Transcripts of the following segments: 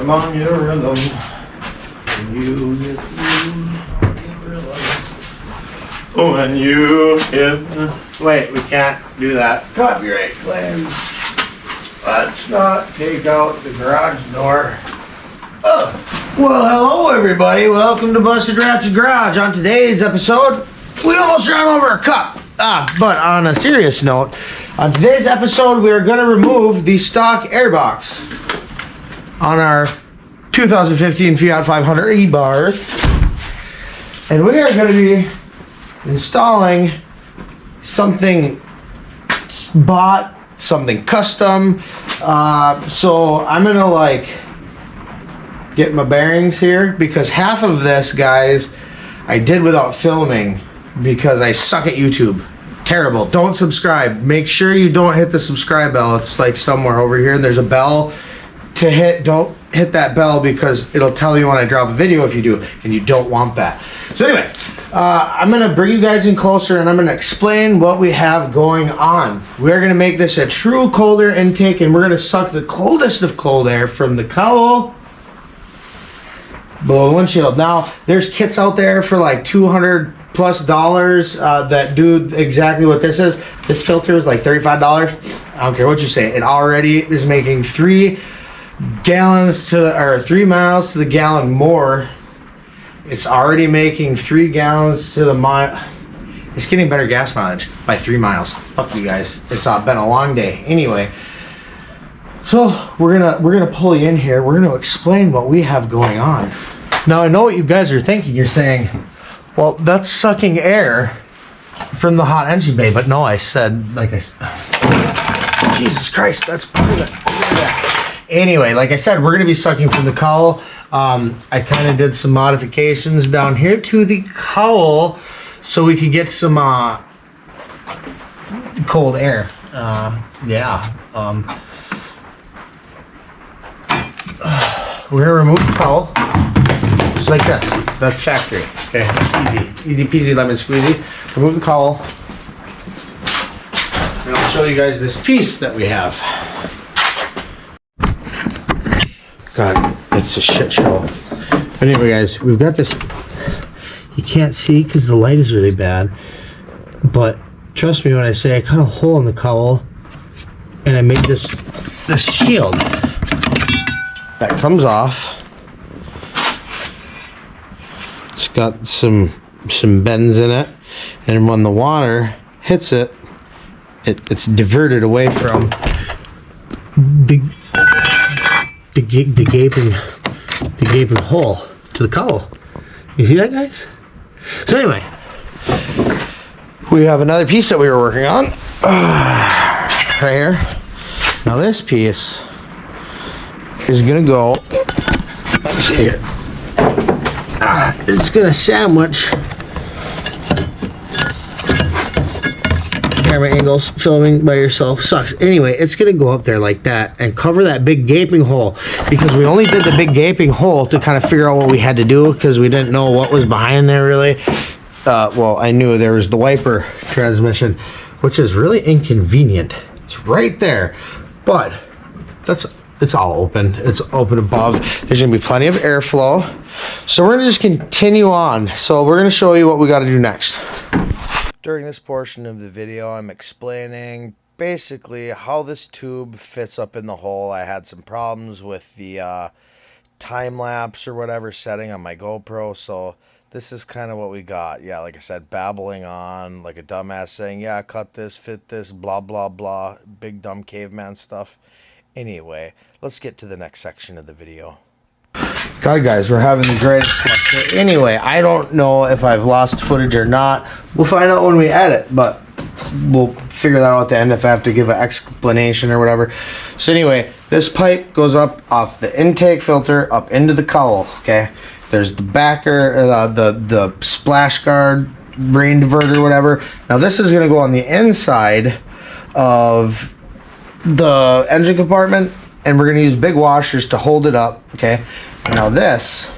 I'm on your rhythm. When you hit me on your rhythm. When you hit. Wait, we can't do that. Copyright claims. Let's not take out the garage door. Oh. Well, hello everybody. Welcome to Busted Ratchet Garage. On today's episode, we almost ran over a cup. But on a serious note, on today's episode, we are going to remove the stock airbox on our 2015 Fiat 500 Abarth. And we are going to be installing something bought, something custom. So I'm going to get my bearings here, because half of this, guys, I did without filming because I suck at YouTube. Terrible. Don't subscribe. Make sure you don't hit the subscribe bell. It's like somewhere over here, and there's a bell to hit. Don't hit that bell because it'll tell you when I drop a video if you do, and you don't want that. So anyway, I'm going to bring you guys in closer, and I'm going to explain what we have going on. We're going to make this a true cold air intake, and we're going to suck the coldest of cold air from the cowl below the windshield. Now, there's kits out there for like $200+ that do exactly what this is. This filter is like $35. I don't care what you say. It already is making 3 miles to the gallon more. It's already making 3 gallons to the mile. It's getting better gas mileage by 3 miles. Fuck you guys. It's been a long day. Anyway, so we're gonna pull you in here. We're gonna explain what we have going on. Now I know what you guys are thinking. You're saying, well, that's sucking air from the hot engine bay. But no, I said, Jesus Christ, that's part of it. Anyway, like I said, we're gonna be sucking from the cowl. I kind of did some modifications down here to the cowl so we could get some cold air. We're gonna remove the cowl just like this. That's factory. Okay, that's easy peasy lemon squeezy. Remove the cowl, and I'll show you guys this piece that we have. God, it's a shit show. But anyway, guys, we've got this. You can't see because the light is really bad, but trust me when I say I cut a hole in the cowl and I made this shield that comes off. It's got some bends in it, and when the water hits it, it's diverted away from the gaping hole to the cowl. You see that, guys? So anyway, we have another piece that we were working on right here. Now this piece is gonna go. Let's see here. It's gonna sandwich. Camera angles, filming by yourself sucks. Anyway, it's gonna go up there like that and cover that big gaping hole, because we only did the big gaping hole to kind of figure out what we had to do, because we didn't know what was behind there really. Well, I knew there was the wiper transmission, which is really inconvenient. It's right there, but it's all open. It's open above. There's gonna be plenty of airflow. So we're gonna just continue on. So we're gonna show you what we gotta do next. During this portion of the video, I'm explaining basically how this tube fits up in the hole. I had some problems with the time lapse or whatever setting on my GoPro, so this is kind of what we got. Yeah, like I said, babbling on like a dumbass saying, yeah, cut this, fit this, blah, blah, blah, big dumb caveman stuff. Anyway, let's get to the next section of the video. God, guys, we're having the greatest luck. Anyway, I don't know if I've lost footage or not. We'll find out when we edit, but we'll figure that out at the end if I have to give an explanation or whatever. So anyway, this pipe goes up off the intake filter up into the cowl, okay? There's the backer, the splash guard, rain diverter, whatever. Now this is going to go on the inside of the engine compartment, and we're going to use big washers to hold it up, okay? Now this,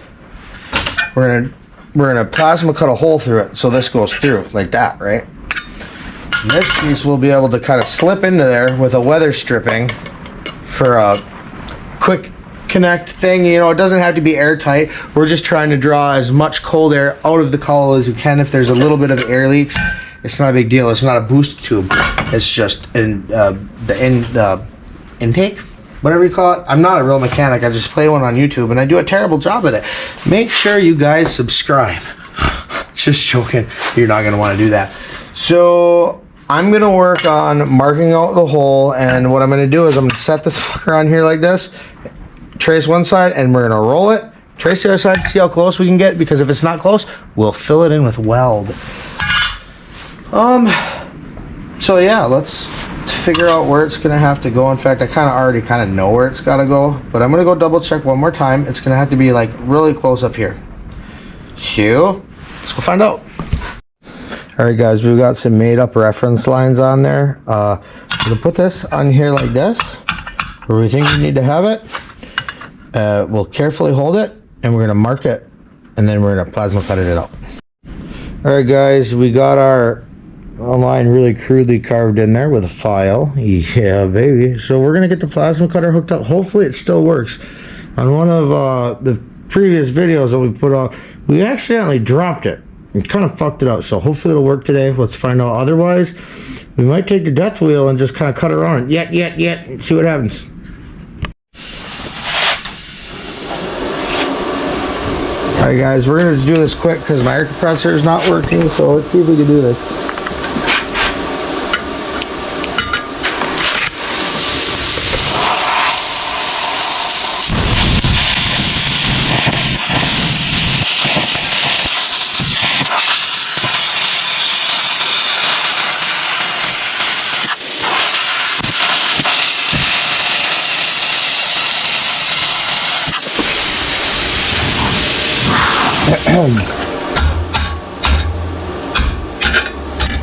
we're gonna plasma cut a hole through it, so this goes through like that, right? And this piece will be able to kind of slip into there with a weather stripping for a quick connect thing. You know, it doesn't have to be airtight. We're just trying to draw as much cold air out of the cowl as we can. If there's a little bit of air leaks, it's not a big deal. It's not a boost tube. It's just the intake, whatever you call it. I'm not a real mechanic. I just play one on YouTube and I do a terrible job at it. Make sure you guys subscribe. Just joking. You're not going to want to do that. So I'm going to work on marking out the hole, and what I'm going to do is I'm going to set this fucker on here like this, trace one side, and we're going to roll it, trace the other side, see how close we can get, because if it's not close, we'll fill it in with weld. So yeah, let's figure out where it's going to have to go. In fact, I already know where it's got to go, but I'm going to go double check one more time. It's going to have to be like really close up here. Let's go find out. Alright guys, we've got some made up reference lines on there. I'm going to put this on here like this, where we think we need to have it. We'll carefully hold it, and we're going to mark it, and then we're going to plasma cut it out. Alright guys, we got our line really crudely carved in there with a file. Yeah baby. So we're going to get the plasma cutter hooked up. Hopefully it still works. On one of the previous videos that we put out, we accidentally dropped it and kind of fucked it up, so hopefully it'll work today. Let's find out. Otherwise, we might take the death wheel and just kind of cut it around. Yet, and see what happens. Alright guys, we're going to do this quick because my air compressor is not working, so let's see if we can do this.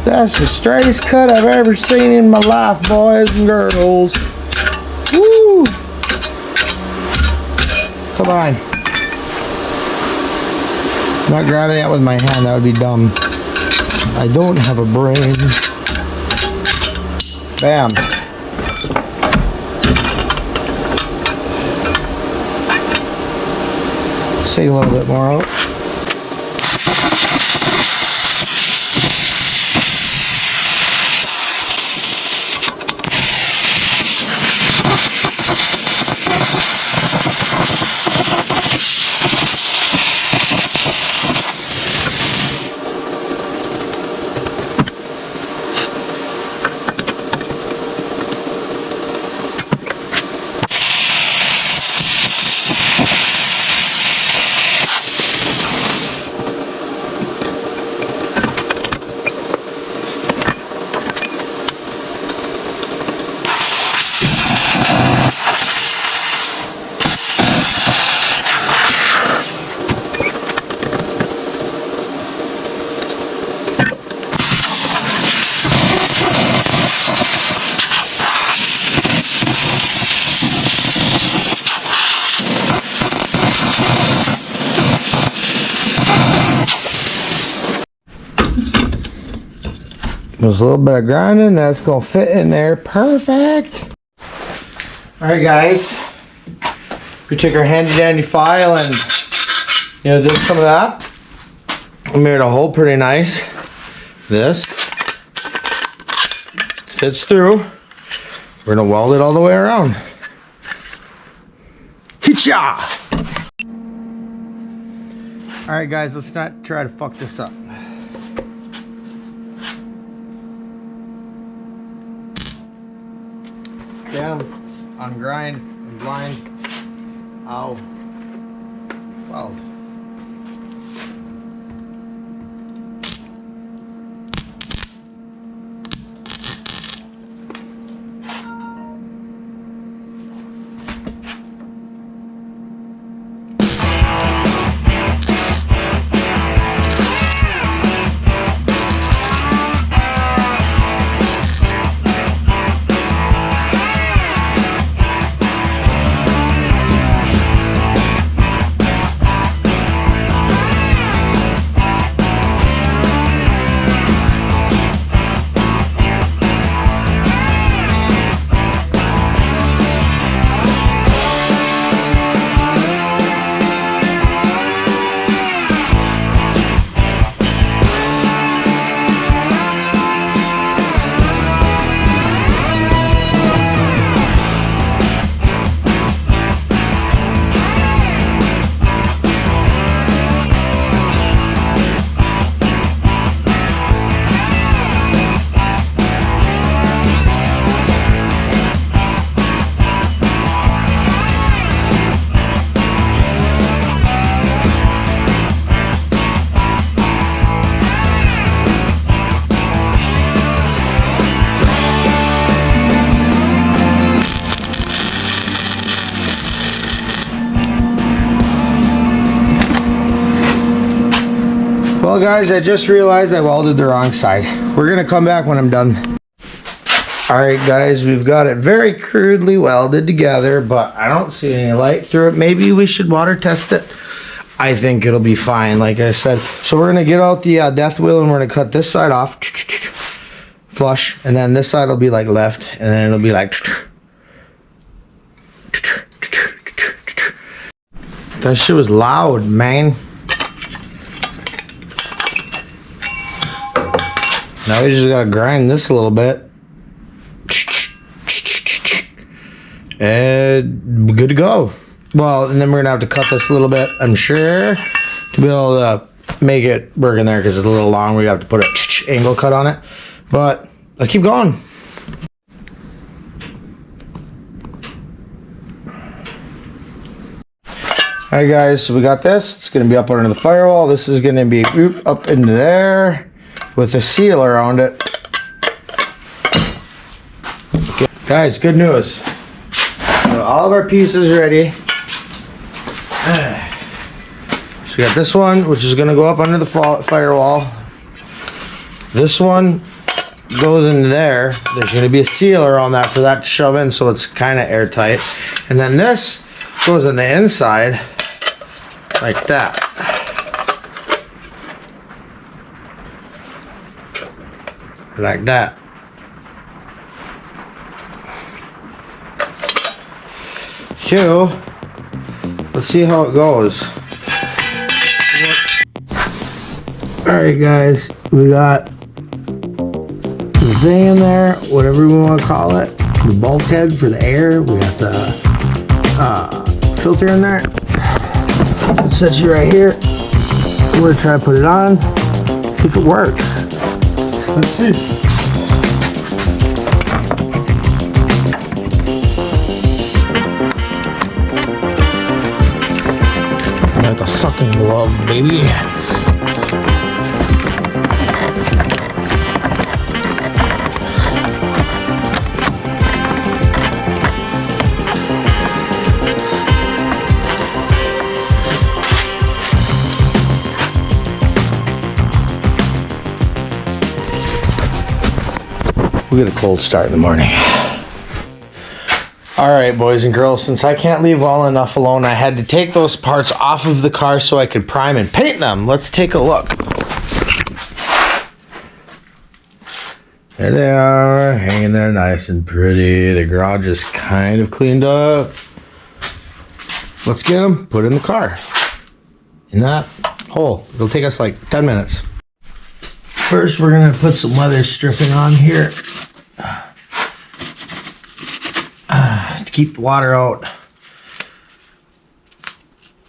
That's the straightest cut I've ever seen in my life, boys and girls. Woo! Come on. I'm not grabbing that with my hand, that would be dumb. I don't have a brain. Bam. See a little bit more out. There's a little bit of grinding, that's going to fit in there perfect. Alright guys, we took our handy dandy file and did some of that. We made a hole pretty nice. This fits through. We're going to weld it all the way around. Hitcha! Alright guys, let's not try to fuck this up. Down, on grind, and blind. Ow. Weld. Well guys, I just realized I welded the wrong side. We're gonna come back when I'm done. Alright guys, we've got it very crudely welded together, but I don't see any light through it. Maybe we should water test it. I think it'll be fine, like I said. So we're gonna get out the death wheel and we're gonna cut this side off. Flush, and then this side will be like left, and then it'll be like. That shit was loud, man. Now we just gotta grind this a little bit. And good to go. Well, and then we're gonna have to cut this a little bit, I'm sure, to be able to make it work in there because it's a little long. We have to put an angle cut on it. But let's keep going. Alright guys, so we got this. It's going to be up under the firewall. This is going to be up into there with a seal around it. Guys, good news. So all of our pieces are ready. So we got this one, which is going to go up under the firewall. This one goes into there. There's going to be a seal around that for that to shove in, so it's kind of airtight. And then this goes on the inside like that. Like that. So, let's see how it goes. Alright guys, we got the thing in there, whatever we want to call it. The bulkhead for the air. We got the filter in there. It sets you right here. We're gonna try to put it on, see if it works. Let's see. Like a sucking glove, baby. We get a cold start in the morning. Alright boys and girls, since I can't leave well enough alone, I had to take those parts off of the car so I could prime and paint them. Let's take a look. There they are, hanging there nice and pretty. The garage is kind of cleaned up. Let's get them put in the car. In that hole. It'll take us like 10 minutes. First, we're going to put some weather stripping on here to keep the water out.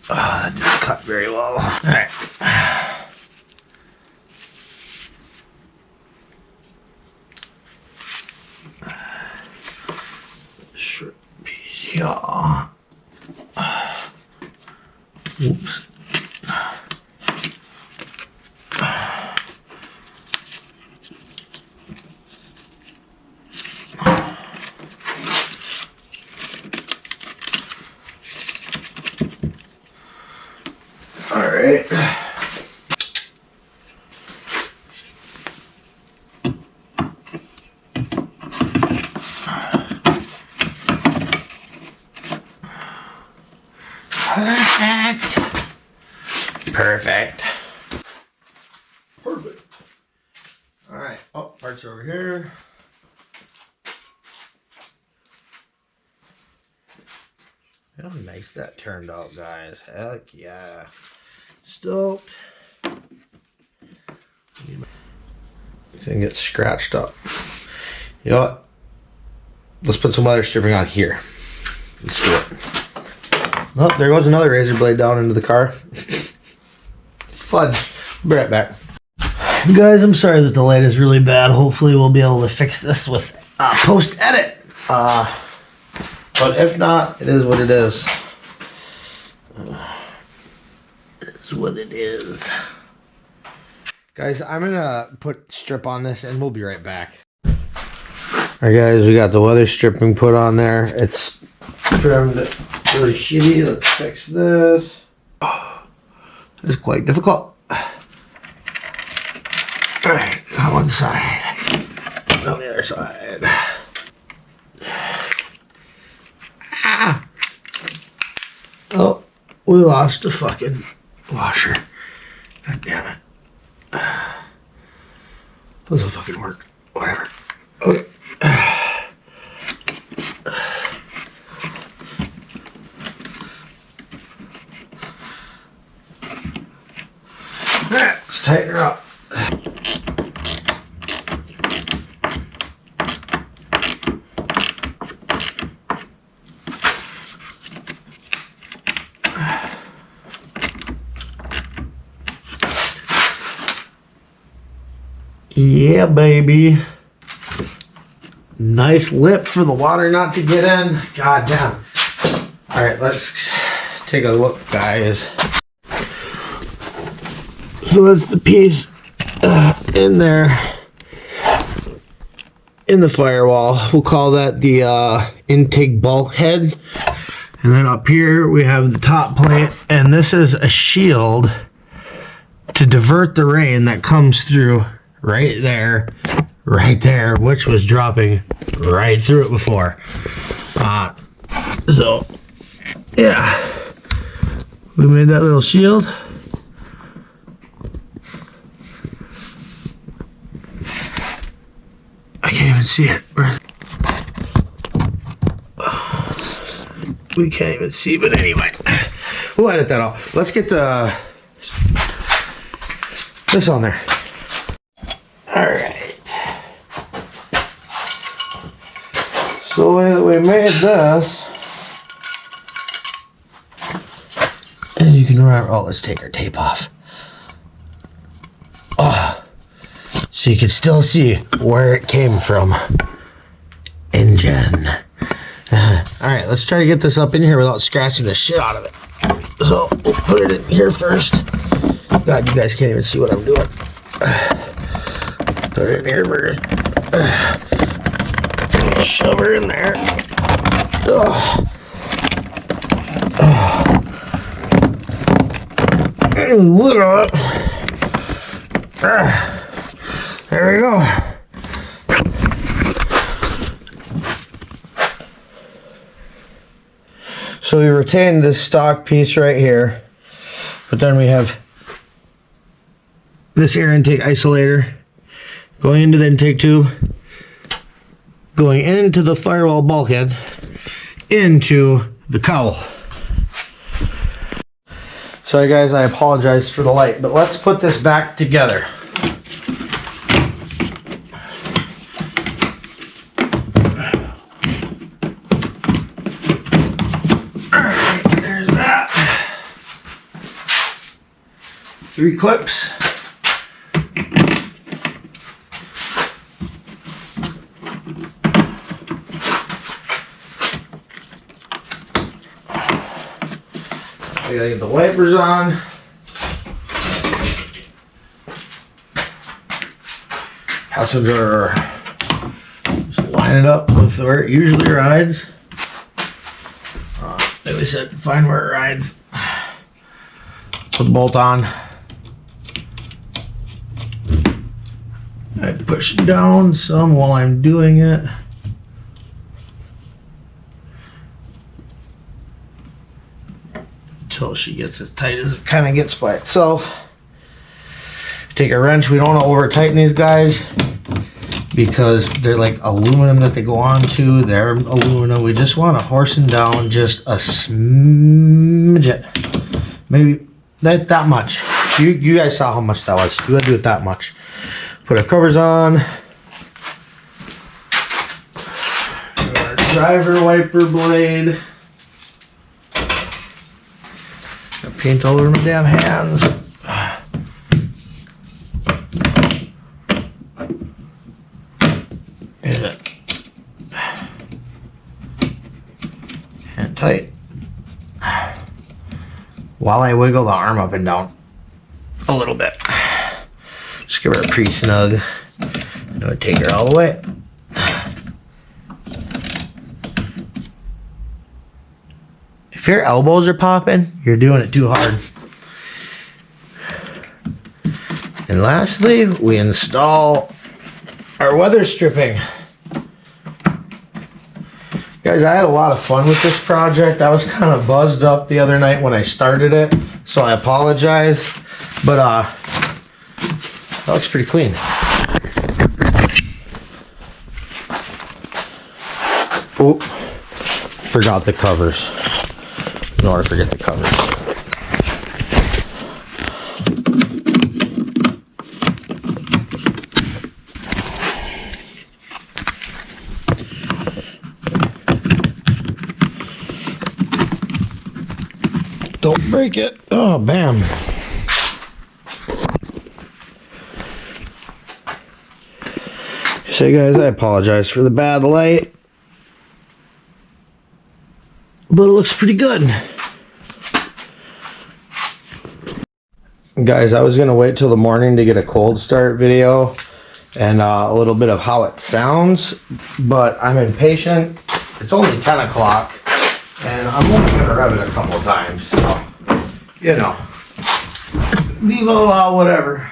That didn't cut very well. All right. Short piece here. Oops. Alright. Perfect. Alright. Oh, parts over here. How nice that turned out, guys. Heck yeah. Stoked. It's gonna get scratched up. You know what? Let's put some weather stripping on here. Let's do it. Oh, there goes another razor blade down into the car. Fudge. Be right back. Guys, I'm sorry that the light is really bad. Hopefully we'll be able to fix this with post-edit. But if not, it is what it is. It's what it is. Guys, I'm gonna put strip on this and we'll be right back. Alright guys, we got the weather stripping put on there. It's trimmed really shitty. Let's fix this. It's quite difficult. All right, on one side, on the other side. Ah! Oh, we lost the fucking washer. God damn it. Doesn't fucking work. Whatever. Okay. Alright, let's tighten her up. Yeah, baby. Nice lip for the water not to get in. God damn. All right, let's take a look, guys. So that's the piece in there in the firewall. We'll call that the intake bulkhead. And then up here we have the top plate, and this is a shield to divert the rain that comes through right there, which was dropping right through it before. So yeah, we made that little shield. I can't even see it. We can't even see, but anyway, we'll edit that off. Let's get this on there. All right. So the way that we made this, and you can remember. Oh, let's take our tape off. Oh, so you can still see where it came from. Engine. All right, let's try to get this up in here without scratching the shit out of it. So we'll put it in here first. God, you guys can't even see what I'm doing. Put it in here first. Shove her in there. There we go. So we retain this stock piece right here, but then we have this air intake isolator going into the intake tube, going into the firewall bulkhead, into the cowl. Sorry guys, I apologize for the light, but let's put this back together. Alright, there's that. 3 clips. I gotta get the wipers on. Passenger. Just line it up with where it usually rides. Like we said, find where it rides. Put the bolt on. I push it down some while I'm doing it. Until she gets as tight as it kind of gets by itself. Take a wrench. We don't want to over tighten these guys because they're like aluminum that they go on to. They're aluminum. We just want to horse them down just a smidget. Maybe that much. You guys saw how much that was. You gotta do it that much. Put our covers on. Our driver wiper blade. Got paint all over my damn hands. Hit it. Hand tight. While I wiggle the arm up and down a little bit. Just give her a pre-snug. And I would take her all the way. If your elbows are popping, you're doing it too hard. And lastly, we install our weather stripping. Guys, I had a lot of fun with this project. I was kind of buzzed up the other night when I started it, so I apologize. But that looks pretty clean. Oh, forgot the covers. No, I forget the covers. Don't break it. Oh, bam. So guys, I apologize for the bad light, but it looks pretty good. Guys, I was gonna wait till the morning to get a cold start video and a little bit of how it sounds, but I'm impatient. It's only 10 o'clock and I'm only gonna rev it a couple of times, so, you know, viva la whatever.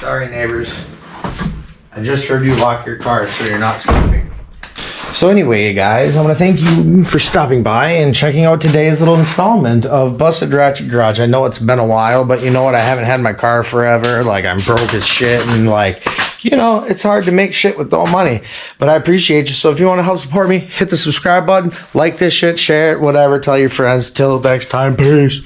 Sorry, neighbors. I just heard you lock your car, so you're not sleeping. So anyway, guys, I want to thank you for stopping by and checking out today's little installment of Busted Ratchet Garage. I know it's been a while, but you know what? I haven't had my car forever. Like, I'm broke as shit, and like, you know, it's hard to make shit with no money. But I appreciate you. So if you want to help support me, hit the subscribe button, like this shit, share it, whatever. Tell your friends. Till next time, peace.